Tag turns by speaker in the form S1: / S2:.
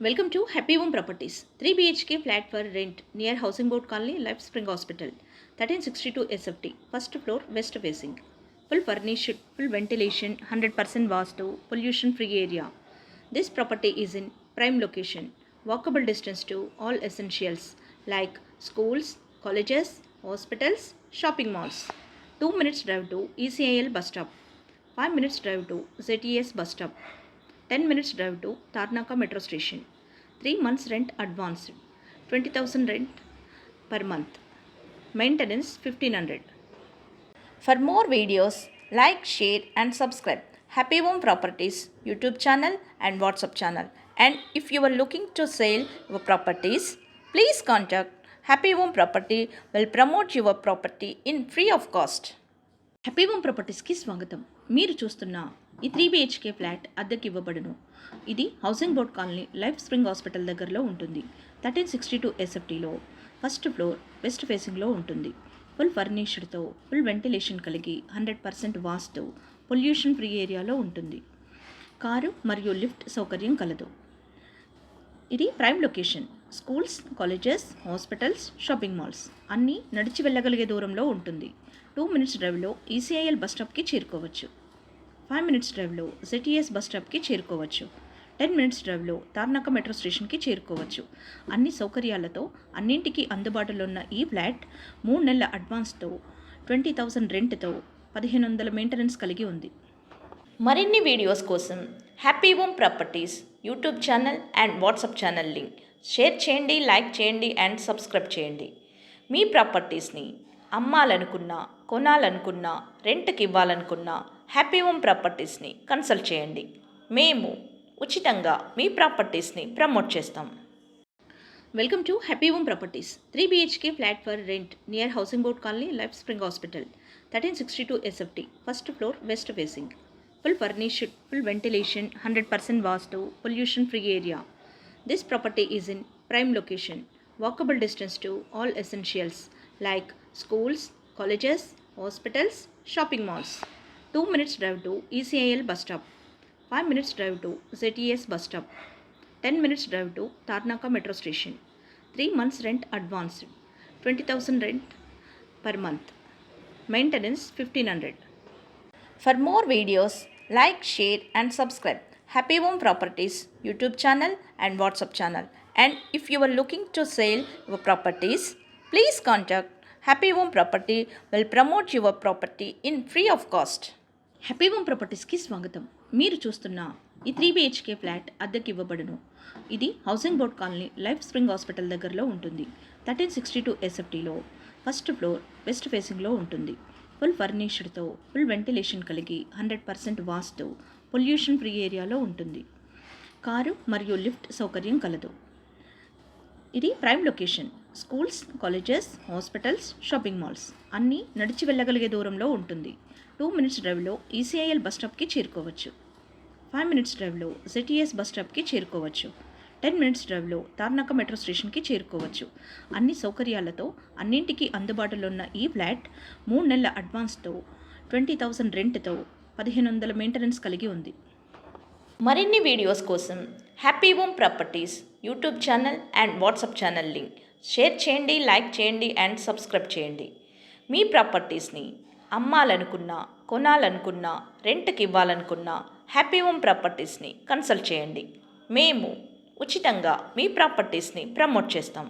S1: Welcome to Happy Home Properties. 3 BHK flat for rent near Housing Board Colony, Life Spring Hospital. 1362 SFT. First floor, west facing. Full furnished, full ventilation, 100% vastu, pollution free area. This property is in prime location. Walkable distance to all essentials like schools, colleges, hospitals, shopping malls. 2 minutes drive to ECIL bus stop. 5 minutes drive to ZES bus stop. 10 minutes drive to Tarnaka metro station. 3 months rent advanced. 20,000 rent per month. Maintenance 1500. For more videos, like, share and subscribe Happy Home Properties YouTube channel and WhatsApp channel. And if you are looking to sell your properties, please contact Happy Home Property will promote your property in free of cost. Happy home ప్రాపర్టీస్కి స్వాగతం. మీరు చూస్తున్న ఈ 3 BHK flat అద్దెకి ఇవ్వబడును. ఇది housing board colony life spring hospital దగ్గరలో ఉంటుంది. 1362 SFTలో ఫస్ట్ ఫ్లోర్ వెస్ట్ ఫేసింగ్లో ఉంటుంది. ఫుల్ ఫర్నిష్డ్తో ఫుల్ వెంటిలేషన్ కలిగి 100% వాస్తు పొల్యూషన్ ఫ్రీ ఏరియాలో ఉంటుంది. కారు మరియు లిఫ్ట్ సౌకర్యం కలదు. ఇది prime location. Schools, colleges, hospitals, shopping malls అన్నీ నడిచి వెళ్ళగలిగే దూరంలో ఉంటుంది. 2 minutes డ్రైవ్లో ఈసీఐఎల్ బస్ స్టాప్కి చేరుకోవచ్చు. 5 minutes డ్రైవ్లో ZES బస్ స్టాప్కి చేరుకోవచ్చు. 10 minutes డ్రైవ్లో తార్నాక మెట్రో స్టేషన్కి చేరుకోవచ్చు. అన్ని సౌకర్యాలతో అన్నింటికీ అందుబాటులో ఉన్న ఈ ఫ్లాట్ 3 నెలల అడ్వాన్స్తో 20,000 రెంట్తో 1500 మెయింటెనెన్స్ కలిగి ఉంది. మరిన్ని వీడియోస్ కోసం happy home properties YouTube channel and WhatsApp channel link share చేయండి, లైక్ చేయండి అండ్ సబ్స్క్రైబ్ చేయండి. మీ ప్రాపర్టీస్ని అమ్మాలనుకున్నా, కొనాలనుకున్నా, రెంట్కి ఇవ్వాలనుకున్నా హ్యాపీ హోమ్ ప్రాపర్టీస్ని కన్సల్ట్ చేయండి. మేము ఉచితంగా మీ ప్రాపర్టీస్ని ప్రమోట్ చేస్తాం. Welcome to happy home properties. 3 BHK flat for rent near housing board colony, life spring hospital. 1362 SFT. First floor west facing. Full furnished, full ventilation, 100% vastu, pollution free area. This property is in prime location. Walkable distance to all essentials like schools, colleges, hospitals, shopping malls. 2 minutes drive to ECIL bus stop. 5 minutes drive to ZES bus stop. 10 minutes drive to Tarnaka metro station. 3 months rent advanced. 20,000 rent per month. Maintenance 1500. For more videos, like, share and subscribe Happy Home Properties YouTube channel and WhatsApp channel. And if you are looking to sell your properties, please contact Happy Home Property will promote your property in free of cost. Happy home ప్రాపర్టీస్కి స్వాగతం. మీరు చూస్తున్న ఈ 3 BHK flat అద్దెకి ఇవ్వబడును. ఇది housing board colony life spring hospital దగ్గరలో ఉంటుంది. 1362 SFTలో ఫస్ట్ ఫ్లోర్ వెస్ట్ ఫేసింగ్లో ఉంటుంది. ఫుల్ ఫర్నిష్డ్తో ఫుల్ వెంటిలేషన్ కలిగి 100% వాస్తు పొల్యూషన్ ఫ్రీ ఏరియాలో ఉంటుంది. కారు మరియు లిఫ్ట్ సౌకర్యం కలదు. ఇది prime location. Schools, colleges, hospitals, shopping malls అన్నీ నడిచి వెళ్ళగలిగే దూరంలో ఉంటుంది. 2 minutes డ్రైవ్లో ఈసీఐఎల్ బస్ స్టాప్కి చేరుకోవచ్చు. 5 minutes డ్రైవ్లో ZES బస్ స్టాప్కి చేరుకోవచ్చు. 10 minutes డ్రైవ్లో తార్నాక మెట్రో స్టేషన్కి చేరుకోవచ్చు. అన్ని సౌకర్యాలతో అన్నింటికీ అందుబాటులో ఉన్న ఈ ఫ్లాట్ 3 నెలల అడ్వాన్స్తో 20,000 రెంట్తో 1500 మెయింటెనెన్స్ కలిగి ఉంది. మరిన్ని వీడియోస్ కోసం happy home properties YouTube channel and WhatsApp channel link share చేయండి, లైక్ చేయండి అండ్ సబ్స్క్రైబ్ చేయండి. మీ ప్రాపర్టీస్ని అమ్మాలనుకున్నా, కొనాలనుకున్నా, రెంట్కి ఇవ్వాలనుకున్నా హ్యాపీ హోమ్ ప్రాపర్టీస్ని కన్సల్ట్ చేయండి. మేము ఉచితంగా మీ ప్రాపర్టీస్ని ప్రమోట్ చేస్తాం.